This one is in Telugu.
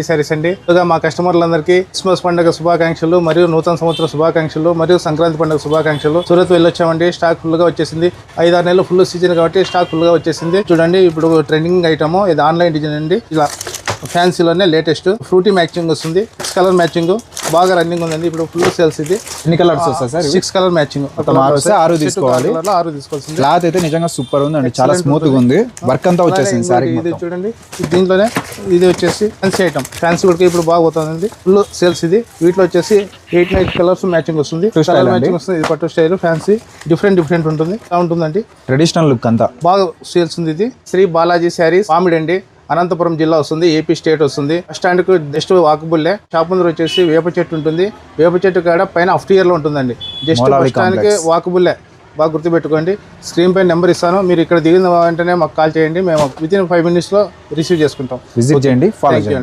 సారీస్ అండి. మా కస్టమర్లందరికీ క్రిస్మస్ పండుగ శుభాకాంక్షలు మరియు నూతన సంవత్సర శుభాకాంక్షలు మరియు సంక్రాంతి పండుగ శుభాకాంక్షలు. సూరత్ వెళ్ళొచ్చామండి, స్టాక్ ఫుల్ గా వచ్చేసింది. 5-6 నెలలు ఫుల్ సీజన్ కాబట్టి స్టాక్ ఫుల్ గా వచ్చేసింది. చూడండి, ఇప్పుడు ట్రెండింగ్ ఐటమ్ ఇది, ఆన్లైన్ డిజైన్ అండి. ఇలా ఫ్యాన్సీలోనే లేటెస్ట్ ఫ్రూటీ మ్యాచింగ్ వస్తుంది. 6 కలర్ మ్యాచింగ్ బాగా రన్నింగ్ ఉందండి. ఇప్పుడు ఫుల్ సేల్స్. ఇది ఎన్ని కలర్స్ వస్తాయి సార్? 6 colour matching. 6 తీసుకోవాలి. 6 తీసుకోవాల్సింది. క్లాత్ అయితే నిజంగా సూపర్ ఉందండి, చాలా స్మూత్ గా ఉంది. వర్క్ అంతా వచ్చేసింది సారీ. ఇది చూడండి, దీంట్లోనే ఇది వచ్చేసి ఫ్యాన్సీ ఐటమ్. ఫ్యాన్సీ కూడా ఇప్పుడు బాగా పోతుంది. Full sales. ఇది వీటిలో వచ్చేసి 8-9 కలర్స్ మ్యాచింగ్ వస్తుంది. మ్యాచింగ్ వస్తుంది. ఇది పట్టు స్టైల్ ఫ్యాన్సీ డిఫరెంట్ ఉంటుంది. ఎలా ఉంటుందండి, ట్రెడిషనల్ లుక్ అంతా బాగా సేల్స్ ఉంది. ఇది శ్రీ బాలాజీ శారీస్ పామిడి అండి, అనంతపురం జిల్లా వస్తుంది, ఏపీ స్టేట్ వస్తుంది. బస్ స్టాండ్ కు జస్ట్ వాకబుల్లే. షాప్ ముందు వచ్చేసి వేప చెట్టు ఉంటుంది. వేప చెట్టు కాడ పైన అఫ్టియర్ లో ఉంటుందండి. జస్ట్ బస్ స్టాండ్ కి వాకబుల్లే. బాగా గుర్తుపెట్టుకోండి. స్క్రీన్ పైన నెంబర్ ఇస్తాను, మీరు ఇక్కడ దిగిన వెంటనే మాకు కాల్ చేయండి. మేము వితిన్ 5 minutes లో రిసీవ్ చేసుకుంటాం. విజిట్ చేయండి, ఫాలో చేయండి.